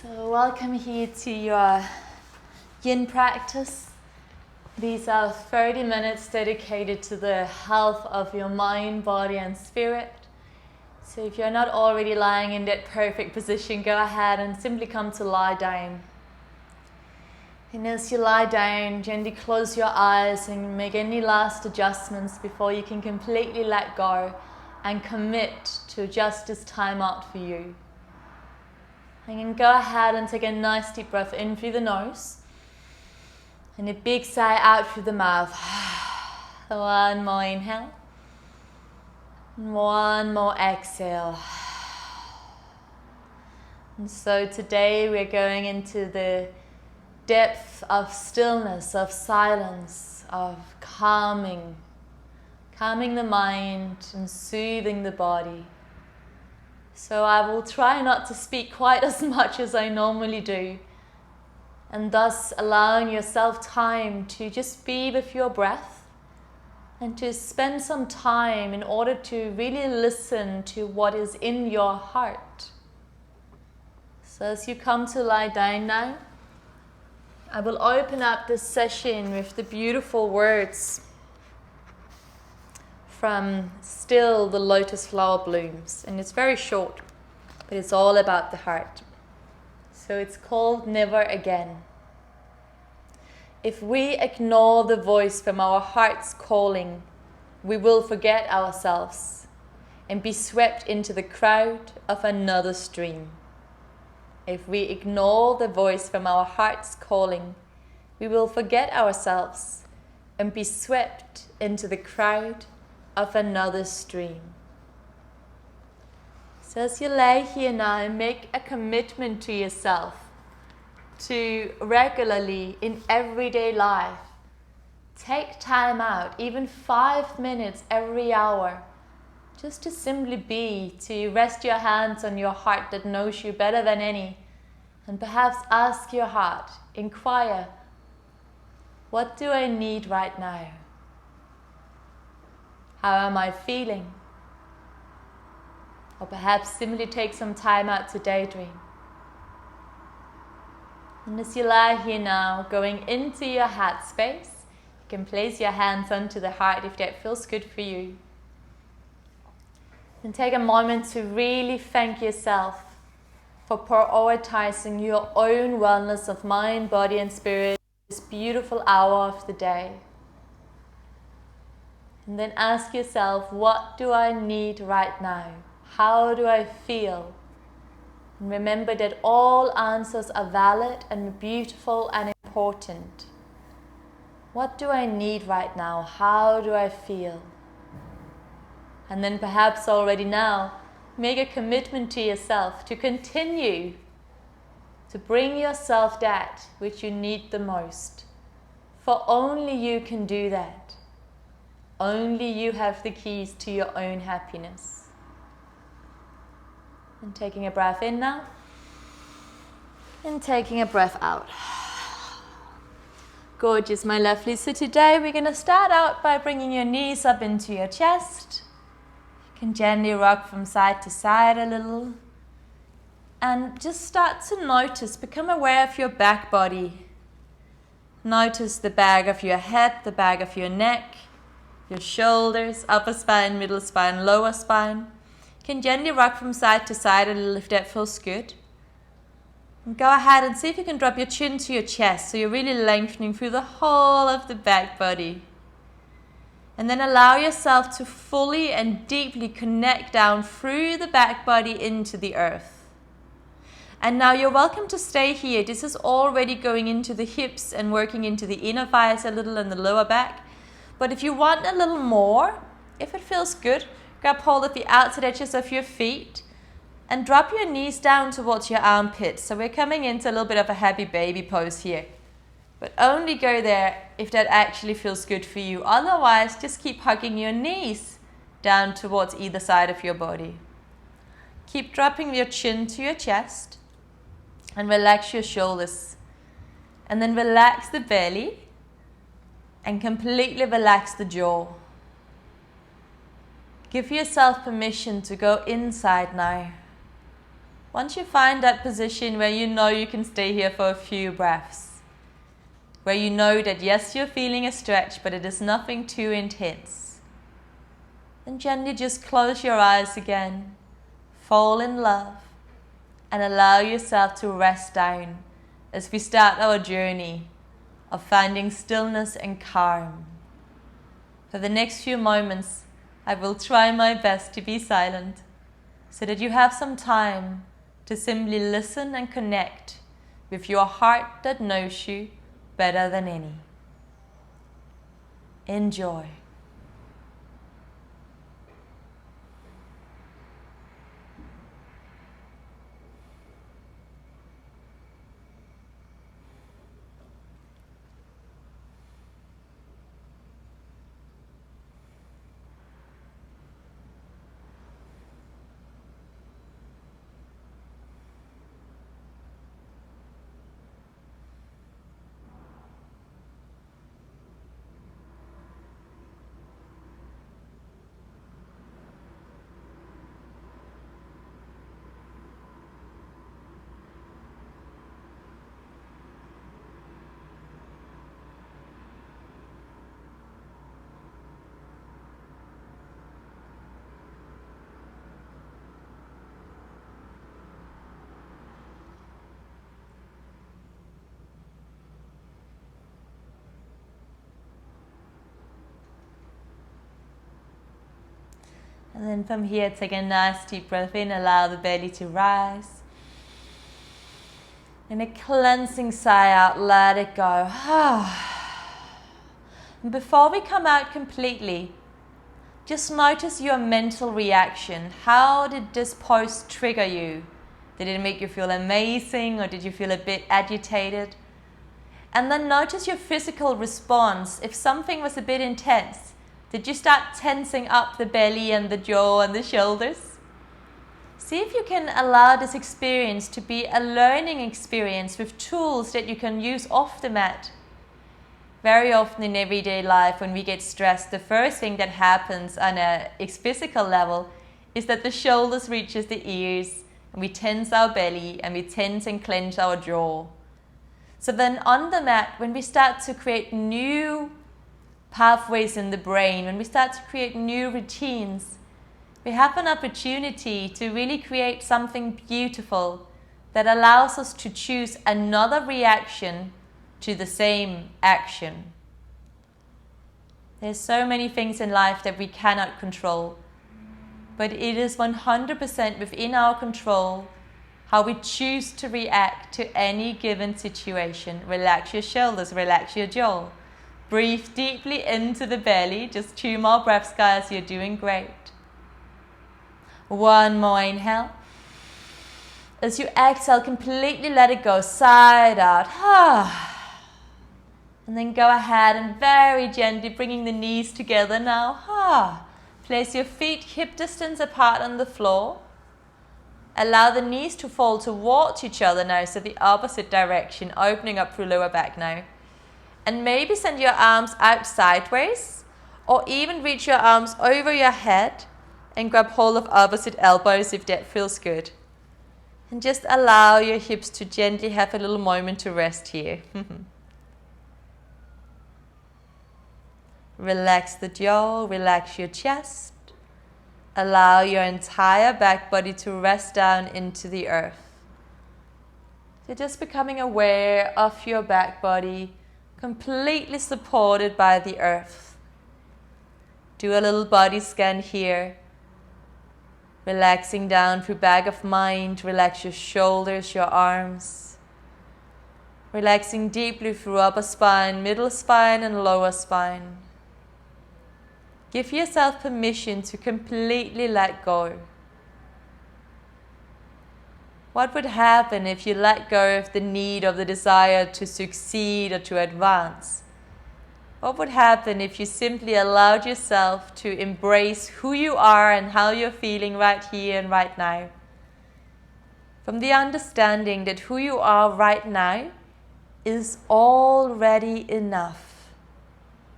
So welcome here to your yin practice. These are 30 minutes dedicated to the health of your mind, body and spirit. So if you're not already lying in that perfect position, go ahead and simply come to lie down. And as you lie down, gently close your eyes and make any last adjustments before you can completely let go and commit to just this time out for you. And then go ahead and take a nice deep breath in through the nose and a big sigh out through the mouth. One more inhale. One more exhale. And so today we're going into the depth of stillness, of silence, of calming the mind and soothing the body. So I will try not to speak quite as much as I normally do, and thus allowing yourself time to just be with your breath and to spend some time in order to really listen to what is in your heart. So as you come to lie down now, I will open up this session with the beautiful words from Still the Lotus Flower Blooms, and it's very short, but it's all about the heart. So it's called Never Again. If we ignore the voice from our heart's calling, we will forget ourselves and be swept into the crowd of another stream. If we ignore the voice from our heart's calling, we will forget ourselves and be swept into the crowd of another stream. So as you lay here now, make a commitment to yourself to regularly in everyday life take time out, even 5 minutes every hour, just to simply be, to rest your hands on your heart that knows you better than any, and perhaps ask your heart, inquire, what do I need right now? How am I feeling? Or perhaps simply take some time out to daydream. And as you lie here now, going into your heart space, you can place your hands onto the heart if that feels good for you. And take a moment to really thank yourself for prioritizing your own wellness of mind, body and spirit this beautiful hour of the day. And then ask yourself, what do I need right now? How do I feel? And remember that all answers are valid and beautiful and important. What do I need right now? How do I feel? And then perhaps already now, make a commitment to yourself to continue to bring yourself that which you need the most. For only you can do that. Only you have the keys to your own happiness. And taking a breath in now. And taking a breath out. Gorgeous, my lovely. So today we're going to start out by bringing your knees up into your chest. You can gently rock from side to side a little. And just start to notice, become aware of your back body. Notice the back of your head, the back of your neck, your shoulders, upper spine, middle spine, lower spine. You can gently rock from side to side a little if that feels good. And go ahead and see if you can drop your chin to your chest so you're really lengthening through the whole of the back body. And then allow yourself to fully and deeply connect down through the back body into the earth. And now you're welcome to stay here. This is already going into the hips and working into the inner thighs a little and the lower back. But if you want a little more, if it feels good, grab hold of the outside edges of your feet and drop your knees down towards your armpits. So we're coming into a little bit of a happy baby pose here. But only go there if that actually feels good for you. Otherwise, just keep hugging your knees down towards either side of your body. Keep dropping your chin to your chest and relax your shoulders. And then relax the belly. And completely relax the jaw. Give yourself permission to go inside now. Once you find that position where you know you can stay here for a few breaths, where you know that yes, you're feeling a stretch, but it is nothing too intense, then gently just close your eyes again, fall in love, and allow yourself to rest down as we start our journey of finding stillness and calm. For the next few moments, I will try my best to be silent so that you have some time to simply listen and connect with your heart that knows you better than any. Enjoy. And then from here, take a nice deep breath in, allow the belly to rise. And a cleansing sigh out, let it go. And before we come out completely, just notice your mental reaction. How did this pose trigger you? Did it make you feel amazing, or did you feel a bit agitated? And then notice your physical response. If something was a bit intense, did you start tensing up the belly and the jaw and the shoulders? See if you can allow this experience to be a learning experience with tools that you can use off the mat. Very often in everyday life, when we get stressed, the first thing that happens on a physical level is that the shoulders reaches the ears, and we tense our belly, and we tense and clench our jaw. So then on the mat, when we start to create new pathways in the brain, when we start to create new routines, we have an opportunity to really create something beautiful that allows us to choose another reaction to the same action. There's so many things in life that we cannot control, but it is 100% within our control how we choose to react to any given situation. Relax your shoulders, relax your jaw. Breathe deeply into the belly. Just 2 more breaths, guys. You're doing great. 1 more inhale. As you exhale, completely let it go, side out. And then go ahead and very gently bringing the knees together now. Place your feet hip distance apart on the floor. Allow the knees to fall towards each other now, so the opposite direction, opening up through lower back now. And maybe send your arms out sideways, or even reach your arms over your head and grab hold of opposite elbows if that feels good. And just allow your hips to gently have a little moment to rest here. Relax the jaw, relax your chest. Allow your entire back body to rest down into the earth. So just becoming aware of your back body, completely supported by the earth. Do a little body scan here. Relaxing down through back of mind, relax your shoulders, your arms. Relaxing deeply through upper spine, middle spine and lower spine. Give yourself permission to completely let go. What would happen if you let go of the need or the desire to succeed or to advance? What would happen if you simply allowed yourself to embrace who you are and how you're feeling right here and right now? From the understanding that who you are right now is already enough.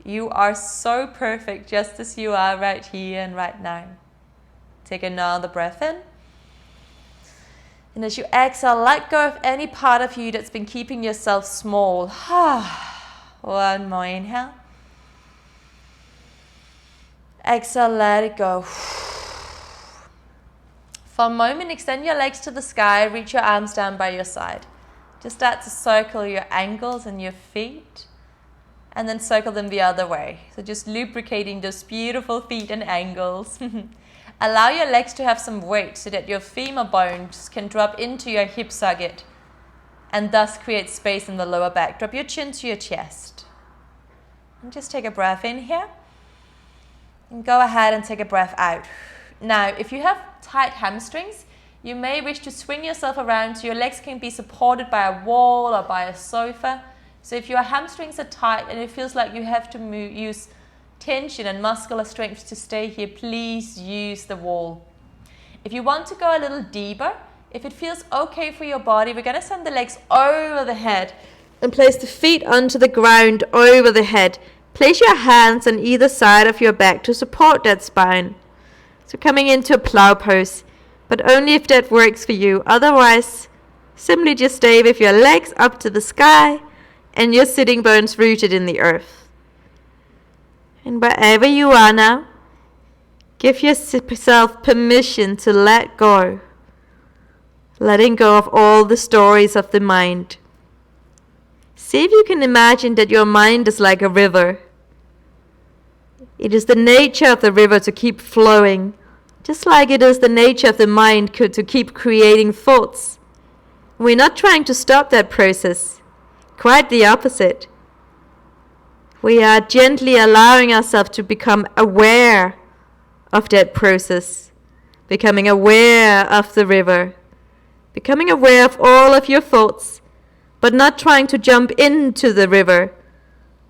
You are so perfect just as you are right here and right now. Take another breath in. And as you exhale, let go of any part of you that's been keeping yourself small. One more inhale. Exhale, let it go. For a moment, extend your legs to the sky, reach your arms down by your side. Just start to circle your ankles and your feet, and then circle them the other way. So just lubricating those beautiful feet and ankles. Allow your legs to have some weight so that your femur bones can drop into your hip socket and thus create space in the lower back. Drop your chin to your chest. And just take a breath in here. And go ahead and take a breath out. Now, if you have tight hamstrings, you may wish to swing yourself around so your legs can be supported by a wall or by a sofa. So if your hamstrings are tight and it feels like you have to use tension and muscular strength to stay here, please use the wall. If you want to go a little deeper, if it feels okay for your body, we're going to send the legs over the head and place the feet onto the ground over the head. Place your hands on either side of your back to support that spine. So coming into a plow pose, but only if that works for you. Otherwise, simply just stay with your legs up to the sky and your sitting bones rooted in the earth. And wherever you are now, give yourself permission to let go. Letting go of all the stories of the mind. See if you can imagine that your mind is like a river. It is the nature of the river to keep flowing, just like it is the nature of the mind to keep creating thoughts. We're not trying to stop that process, quite the opposite. We are gently allowing ourselves to become aware of that process, becoming aware of the river, becoming aware of all of your thoughts, but not trying to jump into the river,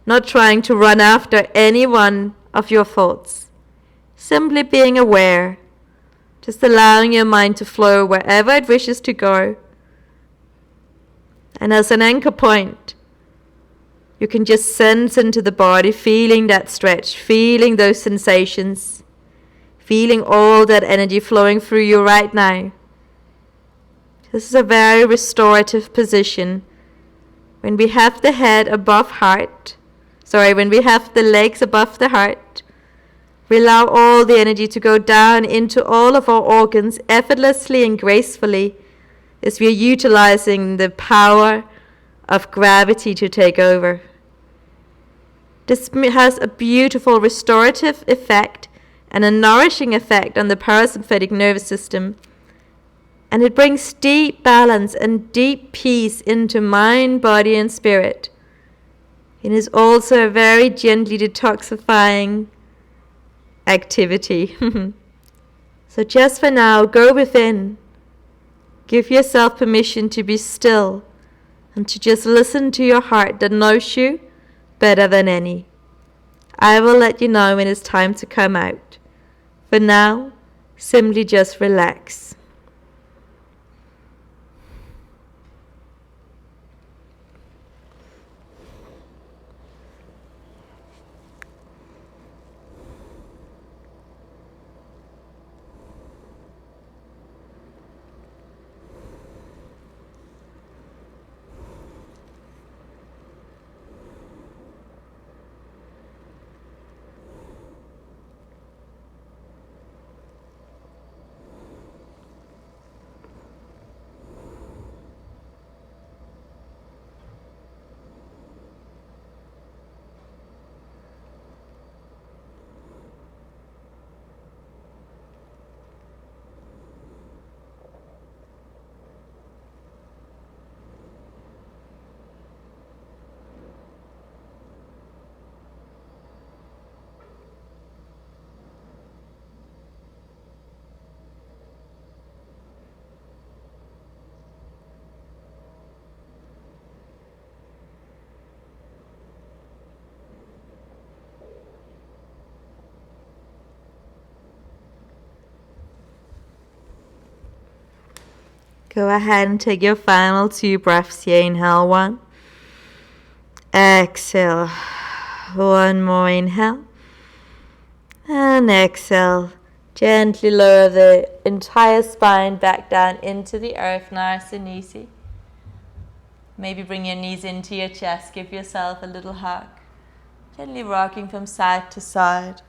not trying to run after any one of your thoughts. Simply being aware, just allowing your mind to flow wherever it wishes to go. And as an anchor point, you can just sense into the body, feeling that stretch, feeling those sensations, feeling all that energy flowing through you right now. This is a very restorative position. When we have the head above when we have the legs above the heart, we allow all the energy to go down into all of our organs effortlessly and gracefully as we are utilizing the power of gravity to take over. This has a beautiful restorative effect and a nourishing effect on the parasympathetic nervous system. And it brings deep balance and deep peace into mind, body, and spirit. It is also a very gently detoxifying activity. So just for now, go within. Give yourself permission to be still and to just listen to your heart that knows you better than any. I will let you know when it's time to come out. For now, simply just relax. Go ahead and take your final 2 breaths here. Inhale 1. Exhale. 1 more inhale. And exhale. Gently lower the entire spine back down into the earth, nice and easy. Maybe bring your knees into your chest, give yourself a little hug. Gently rocking from side to side.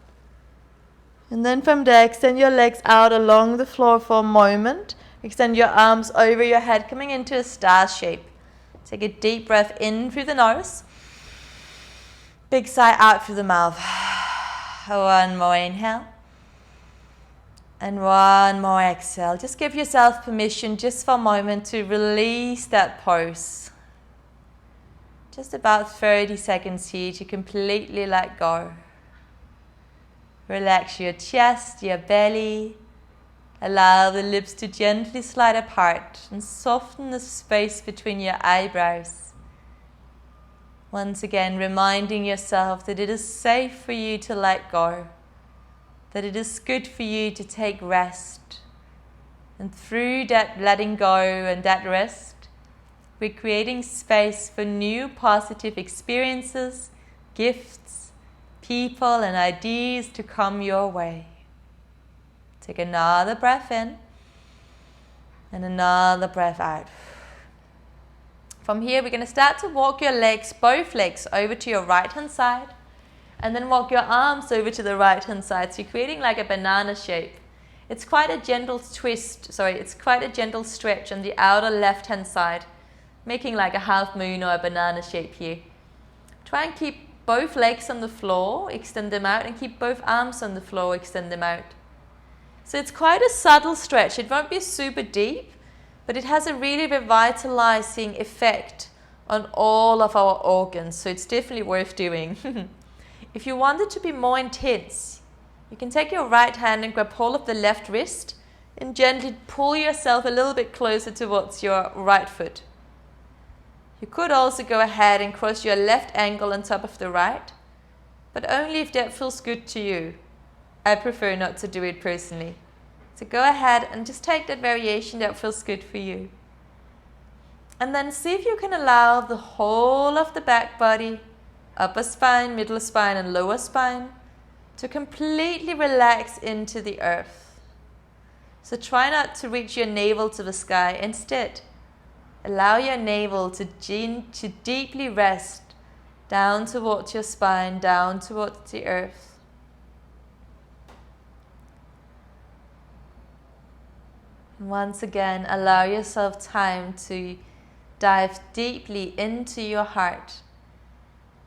And then from there, extend your legs out along the floor for a moment. Extend your arms over your head, coming into a star shape. Take a deep breath in through the nose. Big sigh out through the mouth. One more inhale. And one more exhale. Just give yourself permission just for a moment to release that pose. Just about 30 seconds here to completely let go. Relax your chest, your belly. Allow the lips to gently slide apart and soften the space between your eyebrows. Once again, reminding yourself that it is safe for you to let go, that it is good for you to take rest. And through that letting go and that rest, we're creating space for new positive experiences, gifts, people and ideas to come your way. Take another breath in and another breath out. From here, we're going to start to walk your legs, both legs, over to your right hand side, and then walk your arms over to the right hand side. So you're creating like a banana shape. It's quite a gentle it's quite a gentle stretch on the outer left hand side, making like a half moon or a banana shape here. Try and keep both legs on the floor, extend them out, and keep both arms on the floor, extend them out. So it's quite a subtle stretch. It won't be super deep, but it has a really revitalizing effect on all of our organs. So it's definitely worth doing. If you want it to be more intense, you can take your right hand and grab hold of the left wrist and gently pull yourself a little bit closer towards your right foot. You could also go ahead and cross your left ankle on top of the right, but only if that feels good to you. I prefer not to do it personally. So go ahead and just take that variation that feels good for you. And then see if you can allow the whole of the back body, upper spine, middle spine and lower spine, to completely relax into the earth. So try not to reach your navel to the sky. Instead, allow your navel to deeply rest down towards your spine, down towards the earth. Once again, allow yourself time to dive deeply into your heart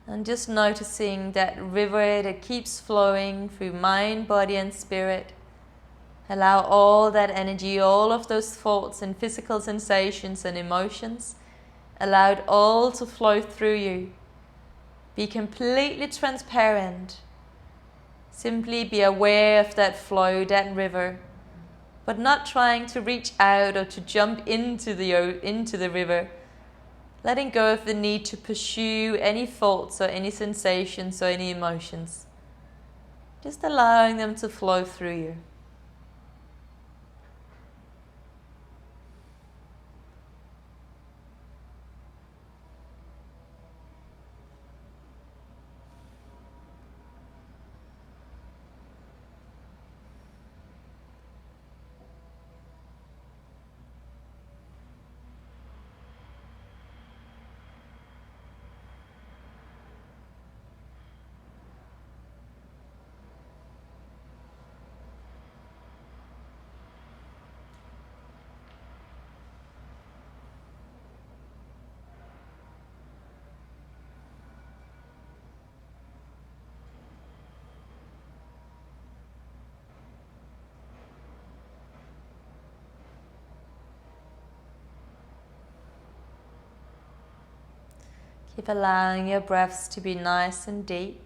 and just noticing that river that keeps flowing through mind, body and spirit. Allow all that energy, all of those thoughts and physical sensations and emotions, allow it all to flow through you. Be completely transparent. Simply be aware of that flow, that river, but not trying to reach out or to jump into the river, letting go of the need to pursue any thoughts or any sensations or any emotions, just allowing them to flow through you. Keep allowing your breaths to be nice and deep.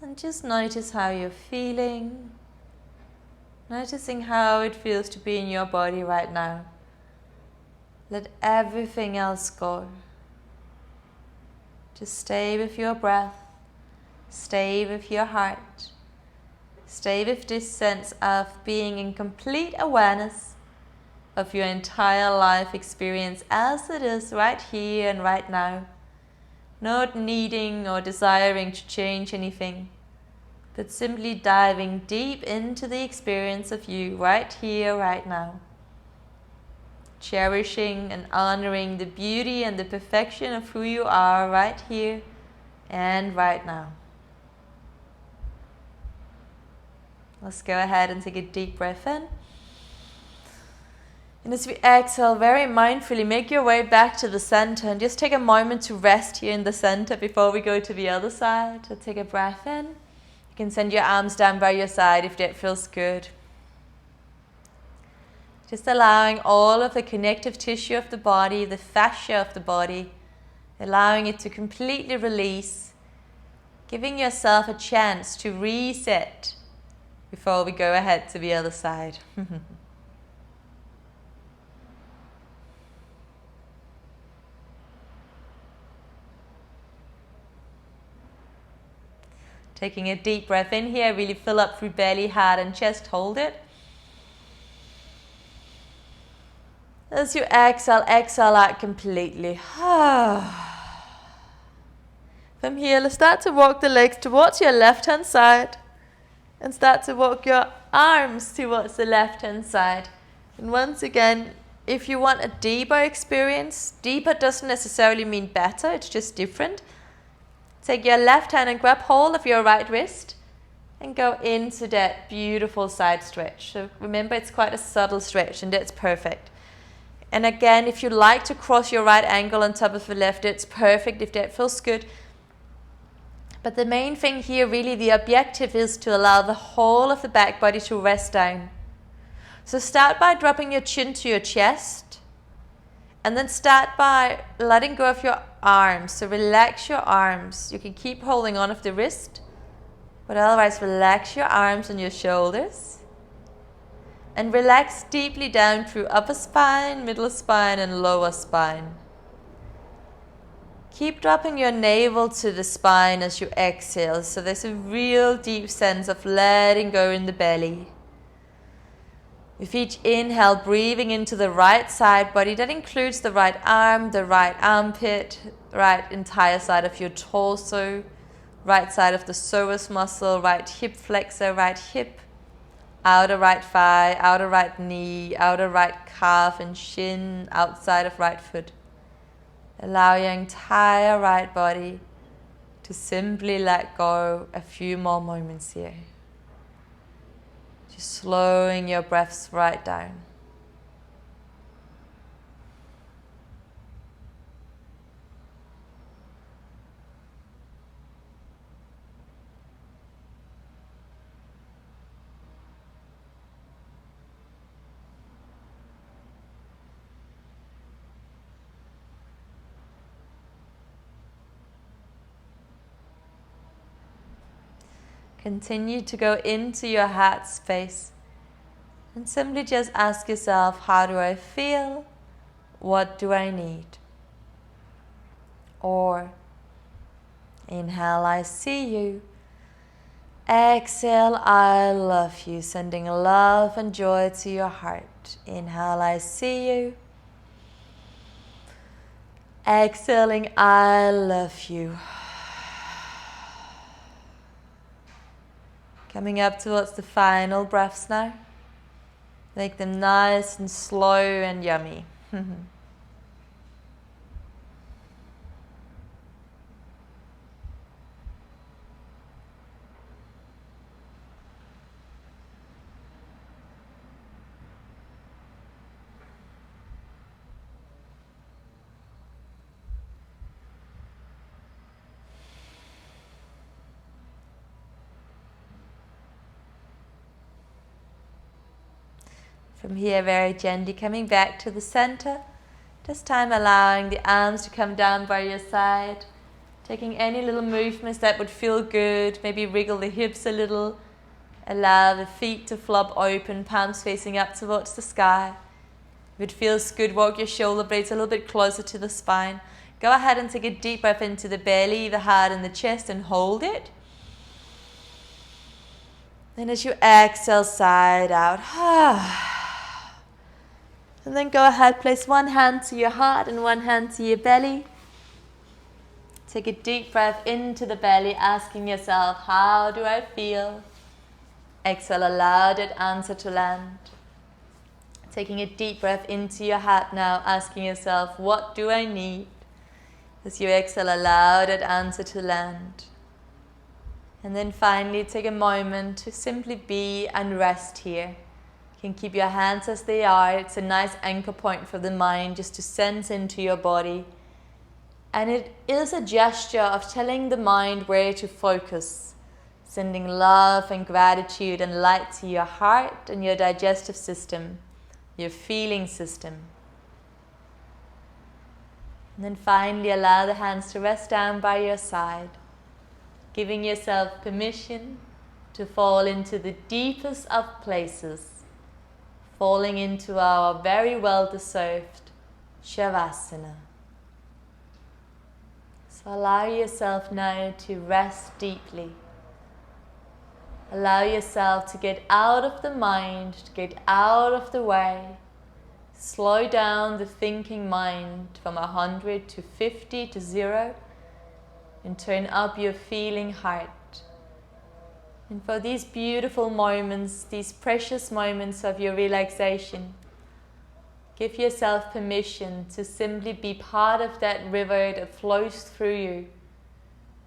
And just notice how you're feeling. Noticing how it feels to be in your body right now. Let everything else go. Just stay with your breath. Stay with your heart. Stay with this sense of being in complete awareness of your entire life experience as it is right here and right now. Not needing or desiring to change anything. but simply diving deep into the experience of you right here, right now. Cherishing and honoring the beauty and the perfection of who you are right here and right now. Let's go ahead and take a deep breath in. And as we exhale, very mindfully make your way back to the center and just take a moment to rest here in the center before we go to the other side. So take a breath in. You can send your arms down by your side if that feels good. Just allowing all of the connective tissue of the body, the fascia of the body, allowing it to completely release, giving yourself a chance to reset before we go ahead to the other side. Taking a deep breath in here, really fill up through belly, heart and chest, hold it. As you exhale, exhale out completely. From here, let's start to walk the legs towards your left-hand side and start to walk your arms towards the left-hand side. And once again, if you want a deeper experience, deeper doesn't necessarily mean better, it's just different. Take your left hand and grab hold of your right wrist and go into that beautiful side stretch. So remember, it's quite a subtle stretch and that's perfect. And again, if you like to cross your right ankle on top of the left, it's perfect if that feels good. But the main thing here, really the objective is to allow the whole of the back body to rest down. So start by dropping your chin to your chest and then start by letting go of your arms. So relax your arms. You can keep holding on of the wrist, but otherwise relax your arms and your shoulders. And relax deeply down through upper spine, middle spine and lower spine. Keep dropping your navel to the spine as you exhale. So there's a real deep sense of letting go in the belly. With each inhale, breathing into the right side body. That includes the right arm, the right armpit, right entire side of your torso, right side of the psoas muscle, right hip flexor, right hip, outer right thigh, outer right knee, outer right calf and shin, outside of right foot. Allow your entire right body to simply let go a few more moments here. Just slowing your breaths right down. Continue to go into your heart space and simply just ask yourself, how do I feel? What do I need? Or inhale, I see you. Exhale, I love you, sending love and joy to your heart. Inhale, I see you. Exhaling, I love you. Coming up towards the final breaths now. Make them nice and slow and yummy. From here, very gently coming back to the center. This time allowing the arms to come down by your side. Taking any little movements that would feel good. Maybe wriggle the hips a little. Allow the feet to flop open, palms facing up towards the sky. If it feels good, walk your shoulder blades a little bit closer to the spine. Go ahead and take a deep breath into the belly, the heart and the chest and hold it. Then as you exhale, side out. And then go ahead, place one hand to your heart and one hand to your belly. Take a deep breath into the belly, asking yourself, how do I feel? Exhale, allow that answer to land. Taking a deep breath into your heart now, asking yourself, what do I need? As you exhale, allow that answer to land. And then finally, take a moment to simply be and rest here. You can keep your hands as they are. It's a nice anchor point for the mind, just to sense into your body. And it is a gesture of telling the mind where to focus, sending love and gratitude and light to your heart and your digestive system, your feeling system. And then finally, allow the hands to rest down by your side, giving yourself permission to fall into the deepest of places, falling into our very well-deserved Shavasana. So allow yourself now to rest deeply. Allow yourself to get out of the mind, to get out of the way. Slow down the thinking mind from 100 to 50 to 0, and turn up your feeling heart. And for these beautiful moments, these precious moments of your relaxation, give yourself permission to simply be part of that river that flows through you,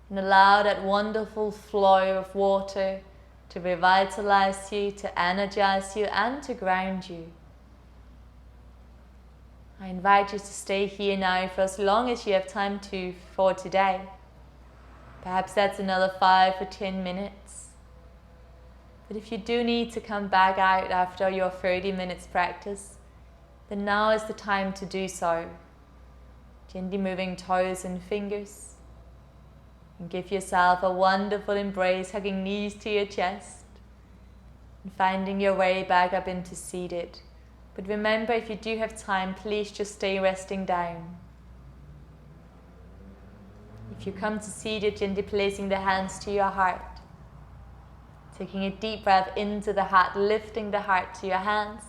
and allow that wonderful flow of water to revitalize you, to energize you, and to ground you. I invite you to stay here now for as long as you have time to for today. Perhaps that's another 5 or 10 minutes. But if you do need to come back out after your 30 minutes practice, then now is the time to do so. Gently moving toes and fingers. And give yourself a wonderful embrace, hugging knees to your chest. And finding your way back up into seated. But remember, if you do have time, please just stay resting down. If you come to seated, gently placing the hands to your heart. Taking a deep breath into the heart, lifting the heart to your hands.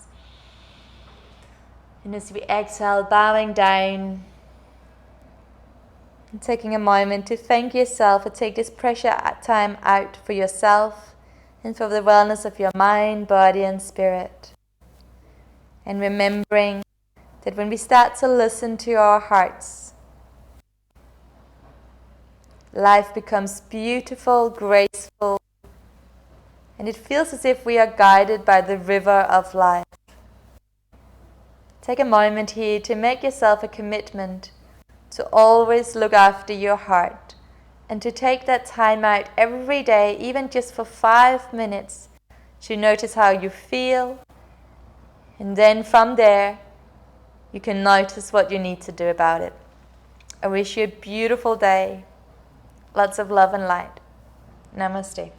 And as we exhale, bowing down. And taking a moment to thank yourself and take this precious time out for yourself and for the wellness of your mind, body and spirit. And remembering that when we start to listen to our hearts, life becomes beautiful, graceful, and it feels as if we are guided by the river of life. Take a moment here to make yourself a commitment to always look after your heart and to take that time out every day, even just for 5 minutes, to notice how you feel. And then from there, you can notice what you need to do about it. I wish you a beautiful day. Lots of love and light. Namaste.